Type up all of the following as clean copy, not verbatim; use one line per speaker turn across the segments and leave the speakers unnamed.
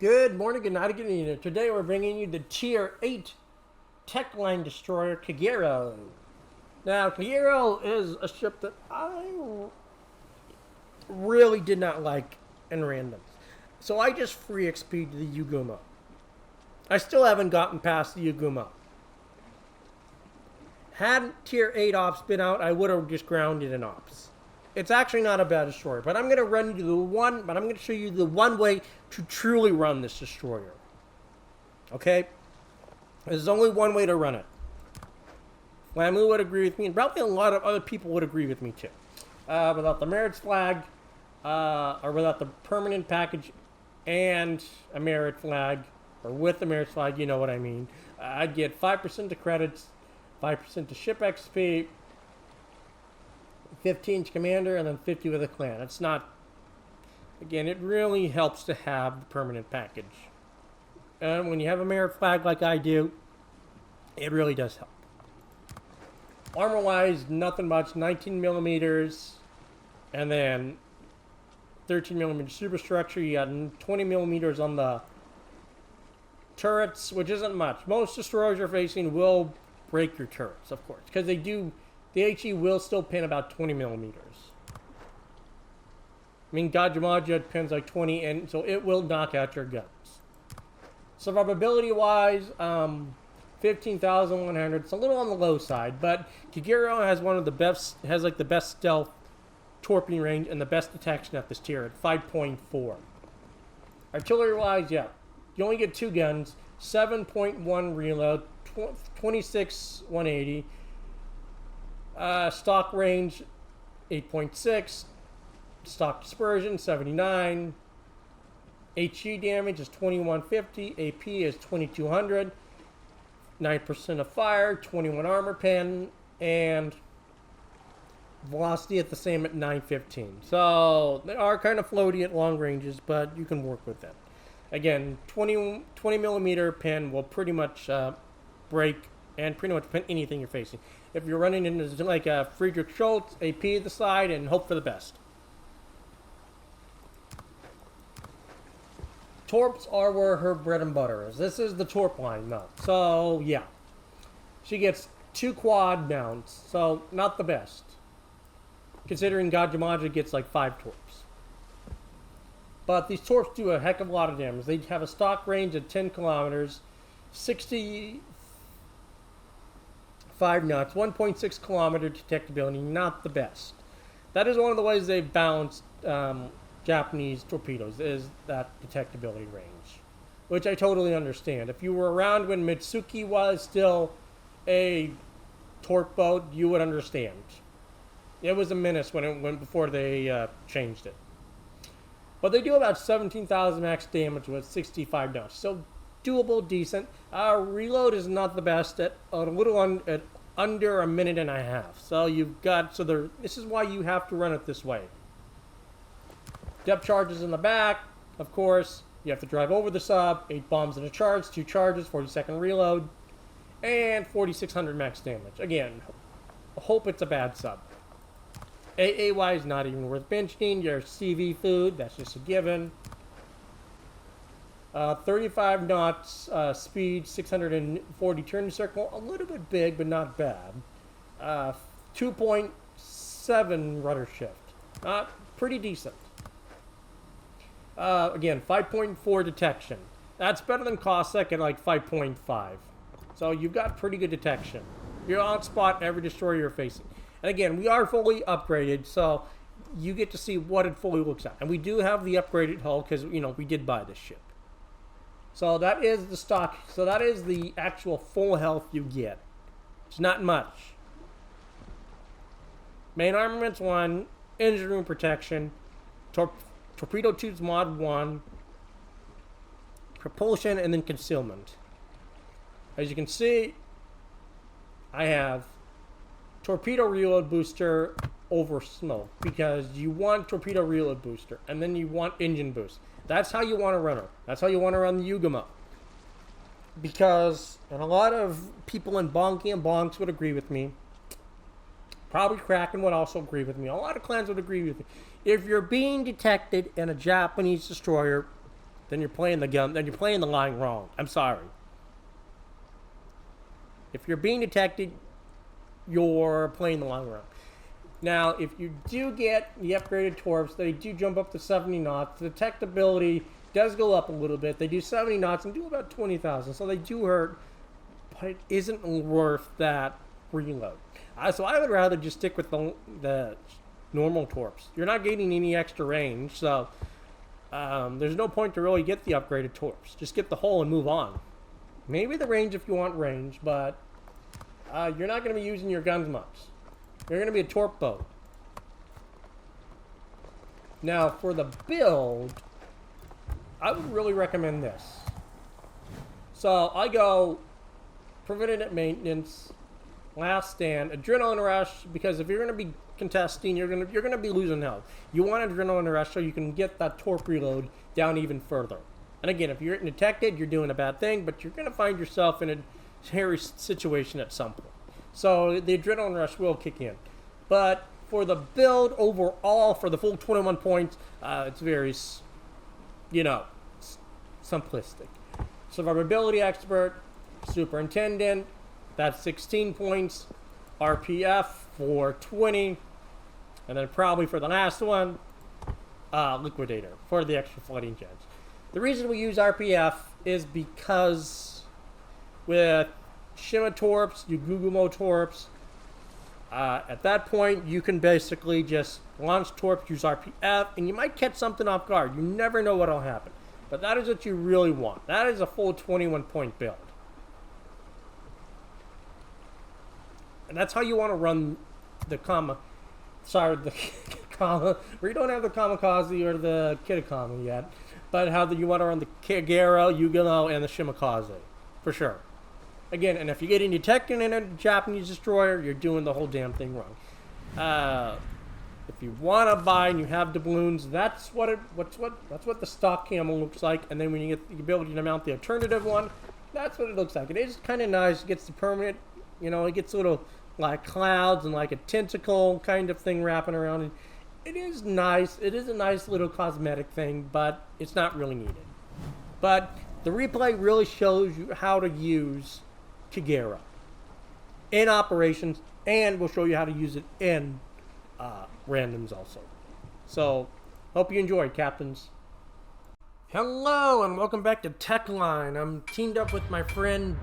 Good morning, good night, good evening. Today we're bringing you the Tier 8 Tech Line Destroyer Kagero. Now, Kagero is a ship that I really did not like in randoms. So I just free XP'd the Yuguma. I still haven't gotten past the Yuguma. Had Tier 8 Ops been out, I would have just grounded in Ops. It's actually not a bad destroyer, but I'm going to show you the one way to truly run this destroyer. Okay? There's only one way to run it. Flamu would agree with me, and probably a lot of other people would agree with me too. Without the merits flag, or without the permanent package and a merit flag, or with the merits flag, you know what I mean. I'd get 5% to credits, 5% to ship XP, 15 to commander, and then 50 with a clan. It's not, again, it really helps to have the permanent package. And when you have a merit flag like I do, it really does help. Armor wise, nothing much. 19 millimeters, and then 13 millimeter superstructure. You got 20 millimeters on the turrets, which isn't much. Most destroyers you're facing will break your turrets, of course, because they do. The HE will still pin about 20 millimeters. I mean, Gajamaja pins like 20, and so it will knock out your guns. Survivability-wise, 15,100. It's a little on the low side, but Kagero has one of the best, has like the best stealth torping range and the best detection at this tier at 5.4. Artillery-wise, yeah, you only get two guns, 7.1 reload, 26 180. Stock range 8.6, stock dispersion 79, HE damage is 2150, AP is 2200, 9% of fire, 21 armor pen, and velocity at the same at 915. So they are kind of floaty at long ranges, but you can work with them. Again, 20 millimeter pen will pretty much break and pretty much pin anything you're facing. If you're running into like a Friedrich Schultz, AP at the side, and hope for the best. Torps are where her bread and butter is. This is the Torp line, though. So, yeah. She gets 2 quad mounts, so not the best. Considering Gajamaja gets like 5 Torps. But these Torps do a heck of a lot of damage. They have a stock range of 10 kilometers, 65 knots, 1.6 kilometer detectability, not the best. That is one of the ways they've balanced Japanese torpedoes, is that detectability range, which I totally understand. If you were around when Mitsuki was still a torp boat, you would understand. It was a menace when it went before they changed it. But they do about 17,000 max damage with 65 knots, so doable, decent. Reload is not the best at a little at under a minute and a half. So you've got, this is why you have to run it this way. Depth charges in the back, of course. You have to drive over the sub, 8 bombs in a charge, 2 charges, 40-second reload, and 4,600 max damage. Again, hope it's a bad sub. AA-wise, not even worth mentioning. Your CV food, that's just a given. 35 knots speed, 640 turn circle, a little bit big, but not bad. 2.7 rudder shift, pretty decent. Again, 5.4 detection. That's better than Cossack at like 5.5. So you've got pretty good detection. You're on spot every destroyer you're facing. And again, we are fully upgraded, so you get to see what it fully looks like. And we do have the upgraded hull because, you know, we did buy this ship. So that is the stock. So that is the actual full health you get. It's not much. Main armaments 1, engine room protection, torpedo tubes mod 1, propulsion, and then concealment. As you can see, I have torpedo reload booster over smoke because you want torpedo reload booster and then you want engine boost. That's how you want to run her. That's how you want to run the Yuguma. Because, and a lot of people in Bonky and Bonks would agree with me. Probably Kraken would also agree with me. A lot of clans would agree with me. If you're being detected in a Japanese destroyer, then you're playing the gun. Then you're playing the line wrong. I'm sorry. If you're being detected, you're playing the line wrong. Now, if you do get the upgraded torps, they do jump up to 70 knots. The detectability does go up a little bit. They do 70 knots and do about 20,000, so they do hurt, but it isn't worth that reload. So I would rather just stick with the normal torps. You're not getting any extra range, so there's no point to really get the upgraded torps. Just get the hull and move on. Maybe the range if you want range, but you're not going to be using your guns much. You're going to be a torp boat. Now, for the build, I would really recommend this. So, I go preventative maintenance, last stand, adrenaline rush, because if you're going to be contesting, you're going to be losing health. You want adrenaline rush so you can get that torp reload down even further. And again, if you're detected, you're doing a bad thing, but you're going to find yourself in a hairy situation at some point. So the adrenaline rush will kick in. But for the build overall, for the full 21 points, it's very, simplistic. Survivability expert, superintendent, that's 16 points. RPF for 20. And then probably for the last one, liquidator for the extra flooding chance. The reason we use RPF is because with Shima torps, you Gugumo torps, at that point you can basically just launch torps, use RPF, and you might catch something off guard. You never know what'll happen. But that is what you really want. That is a full 21 point build. And that's how you want to run the we don't have the Kamikaze or the Kitakami yet, but how you want to run the Kagero, Yugano, and the Shimakaze, for sure. Again, and if you get detected in a Japanese destroyer, you're doing the whole damn thing wrong. If you want to buy and you have doubloons, that's what the stock camo looks like. And then when you get the ability to mount the alternative one, that's what it looks like. It is kind of nice. It gets the permanent, it gets little like clouds and like a tentacle kind of thing wrapping around it. It is nice. It is a nice little cosmetic thing, but it's not really needed. But the replay really shows you how to use Kagero in operations, and we'll show you how to use it in randoms also. So, hope you enjoyed, Captains. Hello, and welcome back to Techline. I'm teamed up with my friend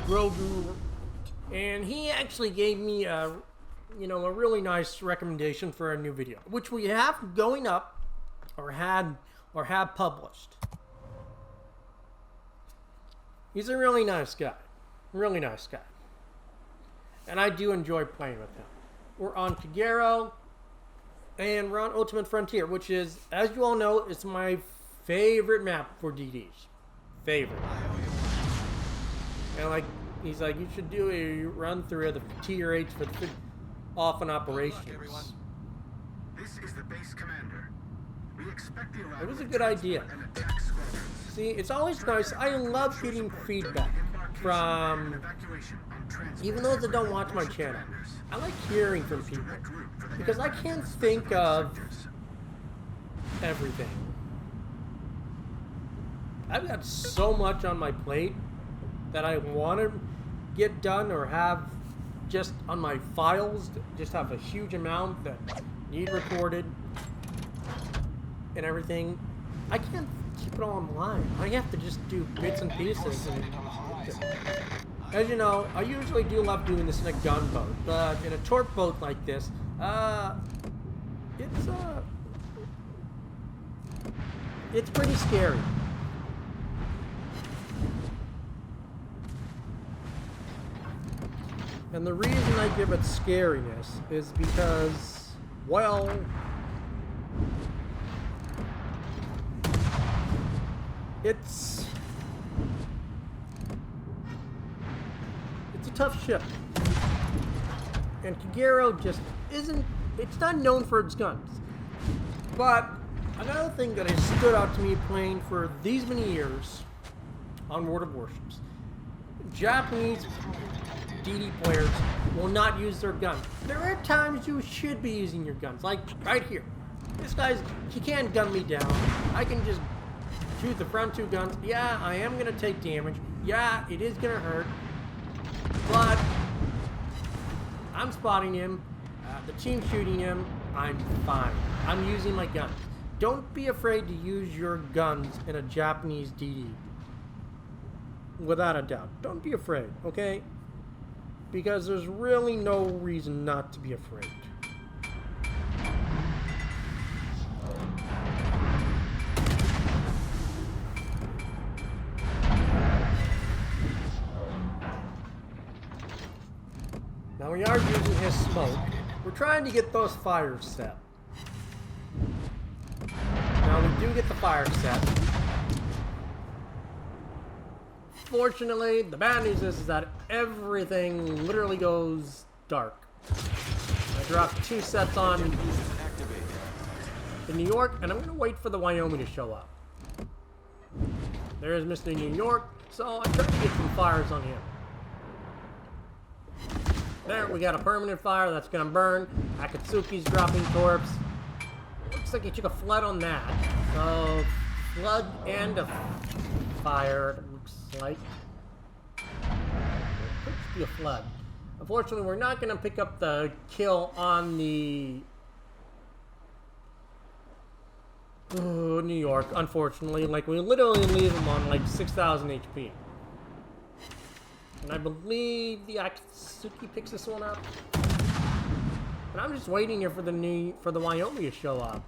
Grogu, and he actually gave me a really nice recommendation for a new video, which we have going up, or have published. He's a really nice guy. Really nice guy. And I do enjoy playing with him. We're on Kagero, and we're on Ultimate Frontier, which is, as you all know, it's my favorite map for DDs. Favorite. And he's like, you should do a run through of the TRH for the off and operations.
Look, everyone. This is the base commander. We expect the
It was a good idea. See, it's always nice. I love getting feedback from, even those that don't watch my channel. I like hearing from people because I can't think of everything. I've got so much on my plate that I want to get done or have just on my files, just have a huge amount that need recorded and everything. I can't keep it all online. I have to just do bits and pieces. As you know, I usually do love doing this in a gunboat, but in a torp boat like this, it's pretty scary. And the reason I give it scariness is because, well, it's a tough ship. And Kagero just isn't, it's not known for its guns. But another thing that has stood out to me playing for these many years on World of Warships, Japanese DD players will not use their guns. There are times you should be using your guns, like right here. This guy's, he can't gun me down. I can just shoot the front two guns. Yeah, I am going to take damage. Yeah, it is going to hurt. But I'm spotting him. The team's shooting him. I'm fine. I'm using my guns. Don't be afraid to use your guns in a Japanese DD. Without a doubt. Don't be afraid, okay? Because there's really no reason not to be afraid. Now we are using his smoke. We're trying to get those fires set. Now we do get the fire set. Fortunately, the bad news is that everything literally goes dark. I dropped 2 sets on the New York, and I'm going to wait for the Wyoming to show up. There's Mr. New York, so I'm trying to get some fires on him. There, we got a permanent fire that's going to burn. Akatsuki's dropping torps. Looks like he took a flood on that. So, flood and a fire, it looks like. It could just be a flood. Unfortunately, we're not going to pick up the kill on the New York, unfortunately. Like, we literally leave him on like 6,000 HP. And I believe the Akatsuki picks this one up. And I'm just waiting here for the Wyoming to show up.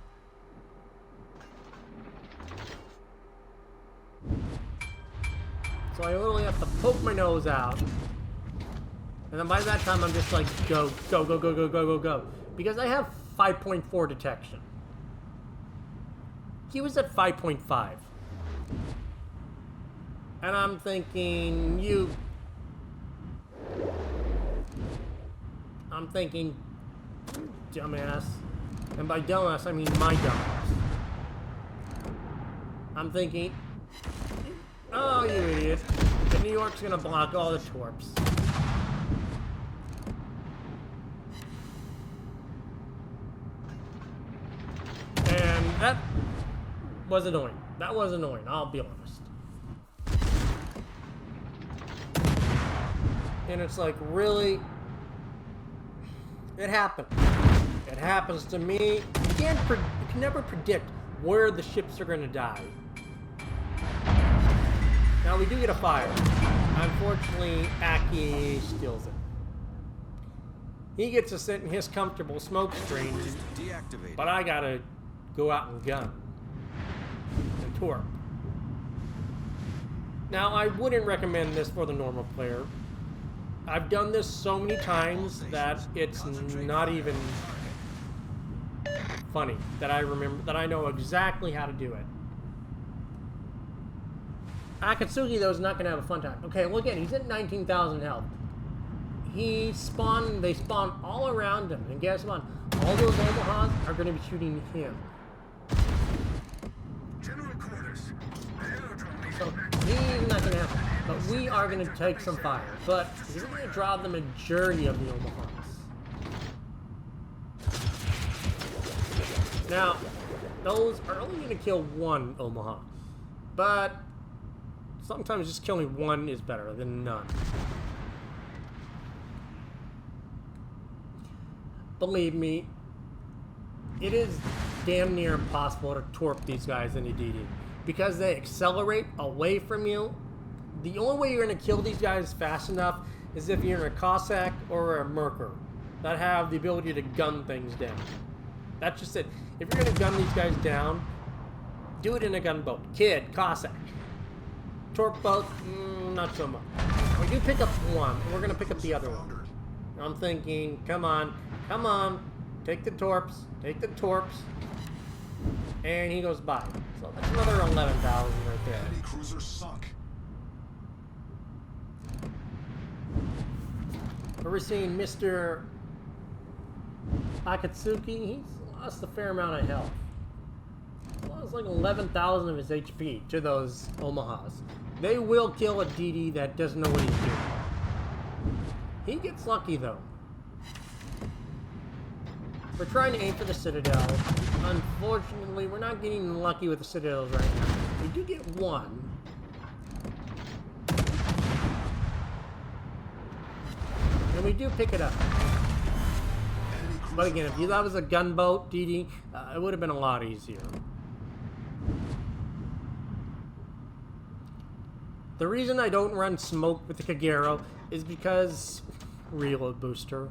So I literally have to poke my nose out. And then by that time I'm just like, go, go, go, go, go, go, go, go. Because I have 5.4 detection. He was at 5.5. And I'm thinking, dumbass. And by dumbass, I mean my dumbass. I'm thinking, oh, you idiot. The New York's gonna block all the torps. And that was annoying. That was annoying, I'll be honest. And it's like, really? It happened. It happens to me. You can never predict where the ships are going to die. Now we do get a fire. Unfortunately, Aki steals it. He gets to sit in his comfortable smoke screen, but I gotta go out and gun and torp. Now I wouldn't recommend this for the normal player. I've done this so many times that it's not even funny that I know exactly how to do it. Akatsuki though is not gonna have a fun time. Okay, look at, he's at 19,000 health. They spawn all around him, and guess what? All those Omahas are gonna be shooting him.
General quarters.
So he's not gonna happen. But we are gonna take some fire. But he's gonna draw the majority of the Omahas. Now, those are only gonna kill one Omaha. But sometimes just killing one is better than none. Believe me, it is damn near impossible to torp these guys in a DD. Because they accelerate away from you. The only way you're going to kill these guys fast enough is if you're in a Cossack or a Merker that have the ability to gun things down. That's just it. If you're going to gun these guys down, do it in a gunboat. Kid, Cossack. Torp boat, not so much. We do pick up one, and we're going to pick up the other one. I'm thinking, come on, take the torps, and he goes by. So that's another 11,000 right there.
Enemy cruiser sunk.
We're seeing Mr. Akatsuki. He's lost a fair amount of health. He's lost like 11,000 of his HP to those Omahas. They will kill a DD that doesn't know what he's doing. He gets lucky though. We're trying to aim for the Citadel. Unfortunately, we're not getting lucky with the Citadels right now. We do get one. And we do pick it up. But again, if that was a gunboat, DD, it would have been a lot easier. The reason I don't run smoke with the Kagero is because reload booster.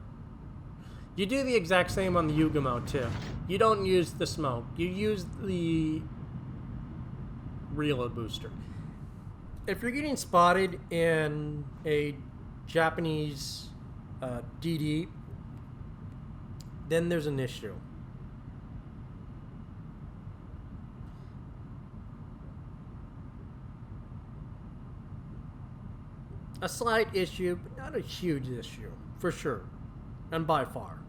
You do the exact same on the Yuga mode too. You don't use the smoke. You use the reload booster. If you're getting spotted in a Japanese DD, then there's an issue. A slight issue, but not a huge issue, for sure, and by far.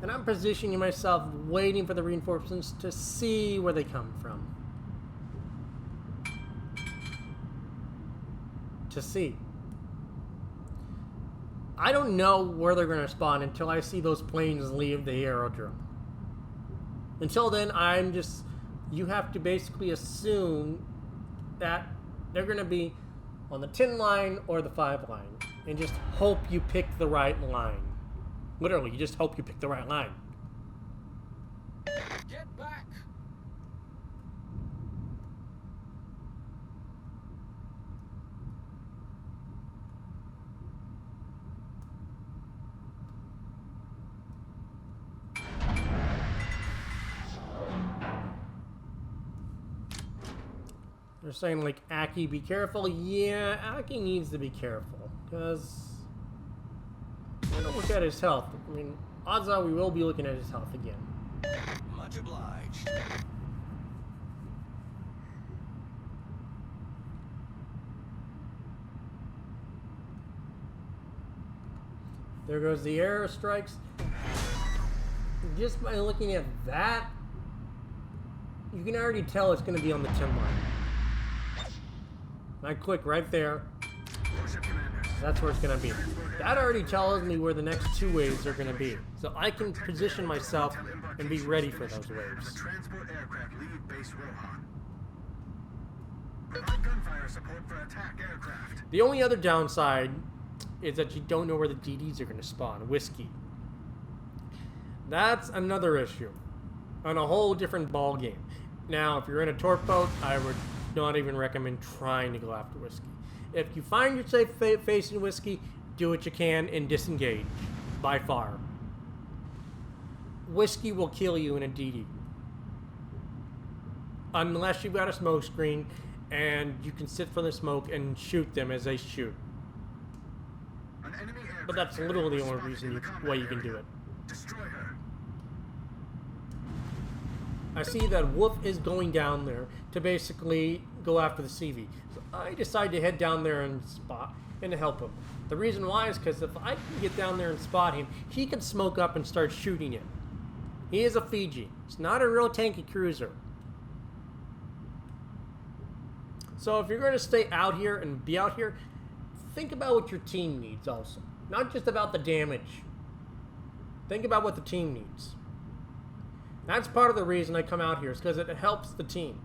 And I'm positioning myself, waiting for the reinforcements to see where they come from. To see. I don't know where they're going to spawn until I see those planes leave the aerodrome. Until then, you have to basically assume that they're going to be on the 10 line or the 5 line. And just hope you pick the right line. Literally, you just hope you pick the right line.
Get back!
They're saying, like, Aki, be careful. Yeah, Aki needs to be careful. Because don't look at his health. I mean, odds are we will be looking at his health again.
Much obliged.
There goes the air strikes. Just by looking at that, you can already tell it's going to be on the 10 line. I click right there. That's where it's going to be. That already tells me where the next 2 waves are going to be. So I can position myself and be ready for those waves.
Transport aircraft leave base Rohan. Provide gunfire support for attack aircraft.
The only other downside is that you don't know where the DDs are going to spawn. Whiskey. That's another issue. On a whole different ball game. Now, if you're in a torp boat, I would not even recommend trying to go after Whiskey. If you find yourself facing Whiskey, do what you can and disengage. By far. Whiskey will kill you in a DD. Unless you've got a smoke screen and you can sit for the smoke and shoot them as they shoot. But that's literally the only reason why you can do it.
Destroy her.
I see that Wolf is going down there to basically go after the CV. So I decide to head down there and spot and to help him. The reason why is because if I can get down there and spot him, he can smoke up and start shooting it. He is a Fiji. It's not a real tanky cruiser. So if you're going to stay out here and be out here, think about what your team needs also. Not just about the damage. Think about what the team needs. That's part of the reason I come out here, is because it helps the team.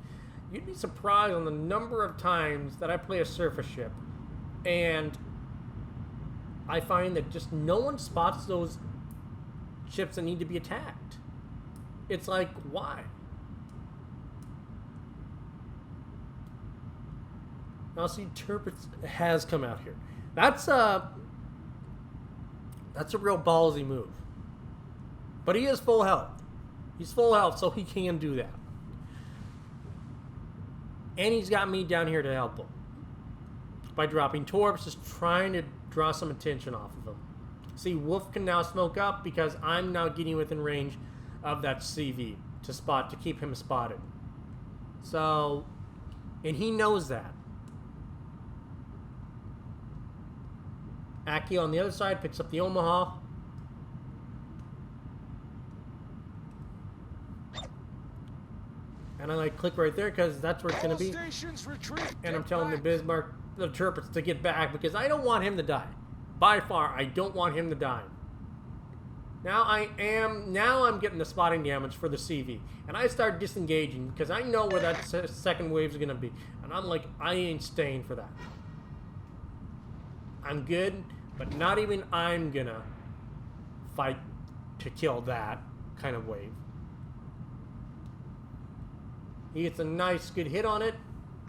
You'd be surprised on the number of times that I play a surface ship, and I find that just no one spots those ships that need to be attacked. It's like, why? Now see, Turpitz has come out here. That's a real ballsy move. But he is full health. He's full health, so he can do that. And he's got me down here to help him. By dropping torps, just trying to draw some attention off of him. See, Wolf can now smoke up because I'm now getting within range of that CV to keep him spotted. So, and he knows that. Aki on the other side picks up the Omaha. And I click right there because that's where it's going to be. And I'm telling the Bismarck the Turpits to get back because I don't want him to die. By far, I don't want him to die. Now I'm getting the spotting damage for the CV. And I start disengaging because I know where that second wave is going to be. And I'm like, I ain't staying for that. I'm good, but not even I'm going to fight to kill that kind of wave. He gets a nice good hit on it.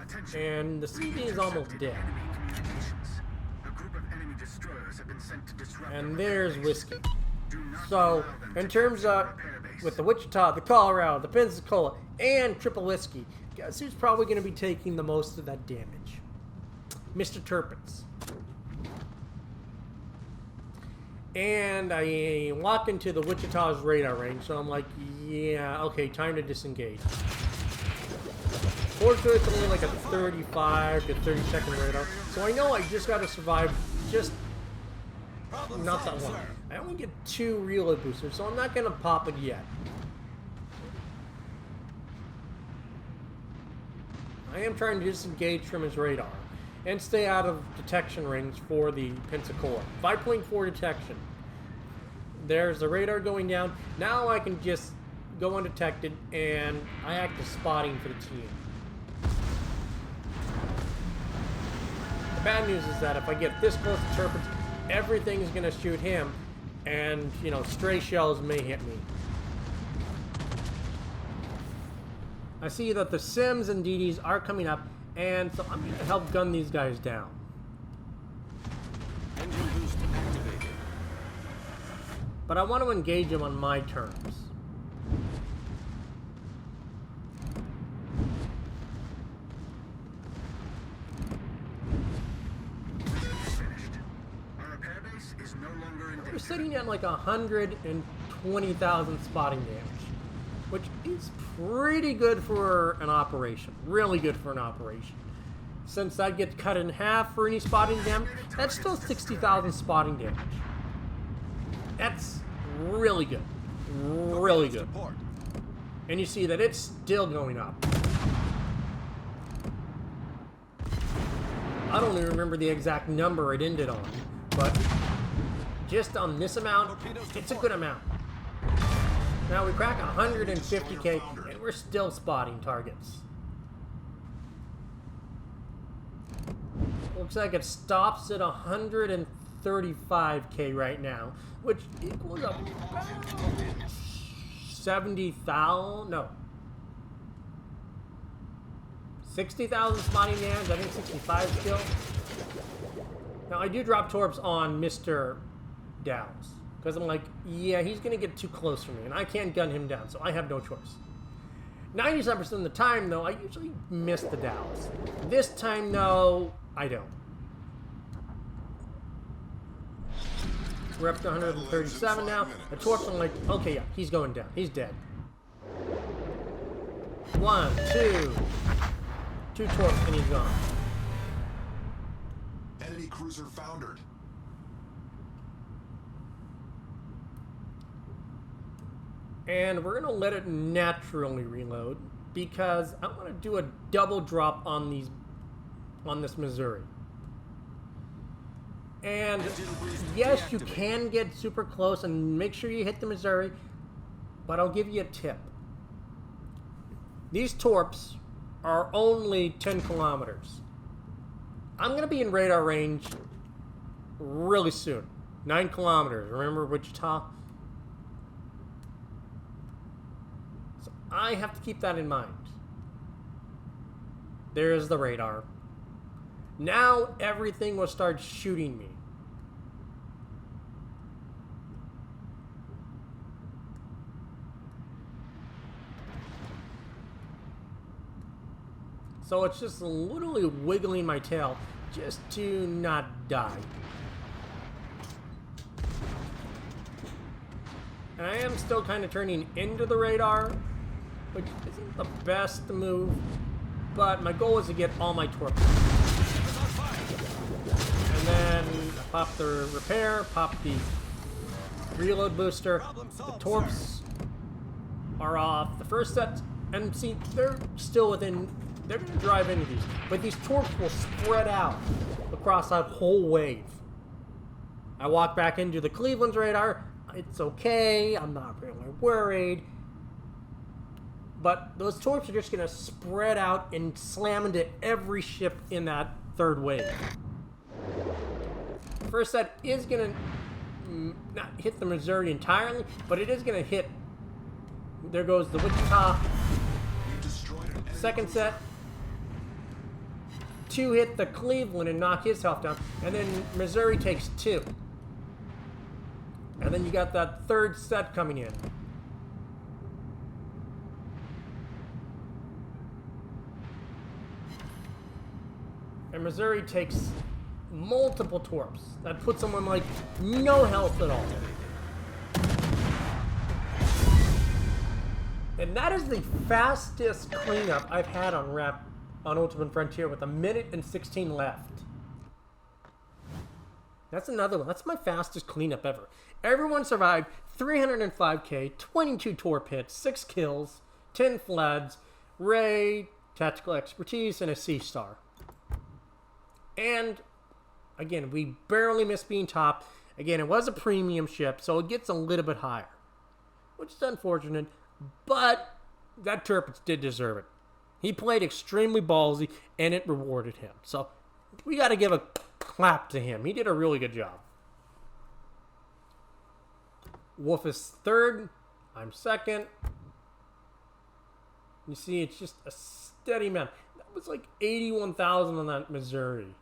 Attention.
And the CV is almost dead.
Enemy communications. A group of enemy destroyers have been sent to disrupt
And
the
there's
repair base.
Whiskey.
Do not
So,
allow them
in
to
terms
capture
of,
the repair base.
with the Wichita, the Colorado, the Pensacola, and Triple Whiskey, guess who's probably going to be taking the most of that damage? Mr. Turpitz. And I walk into the Wichita's radar range, so I'm like, yeah, okay, time to disengage. Fortunately, it's only like a 35 to 30 second radar, so I know I just got to survive just
Problem
not that
solved,
long.
sir.
I only get 2 reload boosters, so I'm not going to pop it yet. I am trying to disengage from his radar and stay out of detection range for the Pensacola. 5.4 detection. There's the radar going down. Now I can just go undetected and I act as spotting for the team. The bad news is that if I get this close to Turpitz, everything's going to shoot him and, you know, stray shells may hit me. I see that the Sims and DDs are coming up, and so I'm going to help gun these guys down.
Engine boost activated.
But I want to engage them on my terms.
Finished. Our repair base is no longer in
We're
danger.
sitting at like 120,000 spotting damage, which is pretty good for an operation. Really good for an operation. Since I get cut in half for any spotting damage, that's still 60,000 spotting damage. That's really good. Really good.
To port.
And you see that it's still going up. I don't even remember the exact number it ended on, but just on this amount, it's a good amount. Now we crack 150k and we're still spotting targets. Looks like it stops at 135k right now, which equals about 70,000, no. 60,000 spotting damage, I think 65 still. Now I do drop torps on Mr. Downs, because I'm like, yeah, he's going to get too close for me, and I can't gun him down, so I have no choice. 97% of the time, though, I usually miss the Downs. This time, though, I don't. We're up to 137 now. The torps, I'm like, okay, yeah, he's going down. He's dead. 1, 2. 2 torps, and he's gone.
Enemy cruiser foundered.
And we're gonna let it naturally reload because I want to do a double drop on this Missouri. And yes, you can get super close and make sure you hit the Missouri, but I'll give you a tip. These torps are only 10 kilometers. I'm gonna be in radar range really soon. 9 kilometers. Remember Wichita? So I have to keep that in mind. There's the radar. Now everything will start shooting me. So it's just literally wiggling my tail just to not die. And I am still kind of turning into the radar, which isn't the best move, but my goal is to get all my torps. And then pop the repair, pop the reload booster. The torps are off the first set, and see, they're still within they're going to drive into these. But these torps will spread out across that whole wave. I walk back into the Cleveland's radar. It's okay. I'm not really worried. But those torps are just going to spread out and slam into every ship in that third wave. First set is going to not hit the Missouri entirely, but it is going to hit. There goes the Wichita. Second set, 2 hit the Cleveland and knock his health down, and then Missouri takes 2. And then you got that third set coming in. And Missouri takes multiple torps. That puts them on like no health at all. And that is the fastest cleanup I've had on Ultimate Frontier with 1:16 left. That's another one. That's my fastest cleanup ever. Everyone survived 305k, 22 torp hits, 6 kills, 10 floods, Ray, tactical expertise, and a C-star. And again, we barely missed being top. Again, it was a premium ship, so it gets a little bit higher, which is unfortunate, but that Turpitz did deserve it. He played extremely ballsy, and it rewarded him. So we got to give a clap to him. He did a really good job. Wolf is third. I'm second. You see, it's just a steady amount. That was like 81,000 on that Missouri.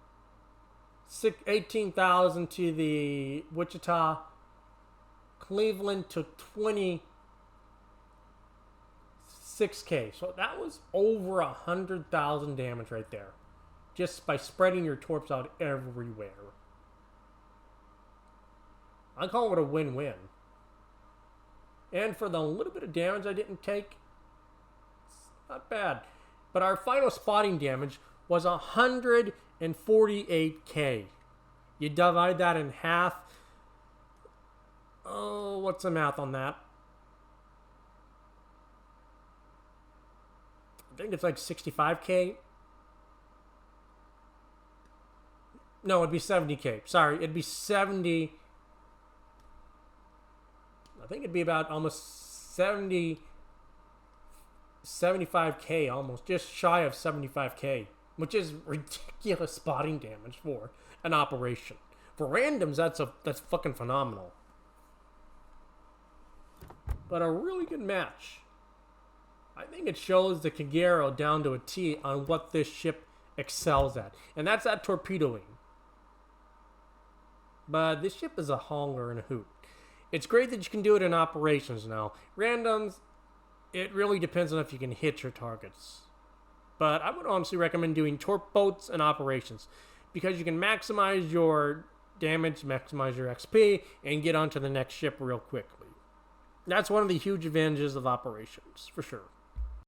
18,000 to the Wichita. Cleveland took 26K. So that was over 100,000 damage right there. Just by spreading your torps out everywhere. I call it a win-win. And for the little bit of damage I didn't take, it's not bad. But our final spotting damage was 148k. You divide that in half. Oh, what's the math on that? I think it's like 65k. No, it'd be 70k. Sorry, it'd be 70. I think it'd be about almost 75k, almost just shy of 75k, which is ridiculous spotting damage for an operation. For randoms, that's fucking phenomenal. But a really good match. I think it shows the Kagero down to a T on what this ship excels at, and that's at torpedoing. But this ship is a honger and a hoot. It's great that you can do it in operations now. Randoms, it really depends on if you can hit your targets. But I would honestly recommend doing torp boats and operations, because you can maximize your damage, maximize your XP, and get onto the next ship real quickly. That's one of the huge advantages of operations, for sure.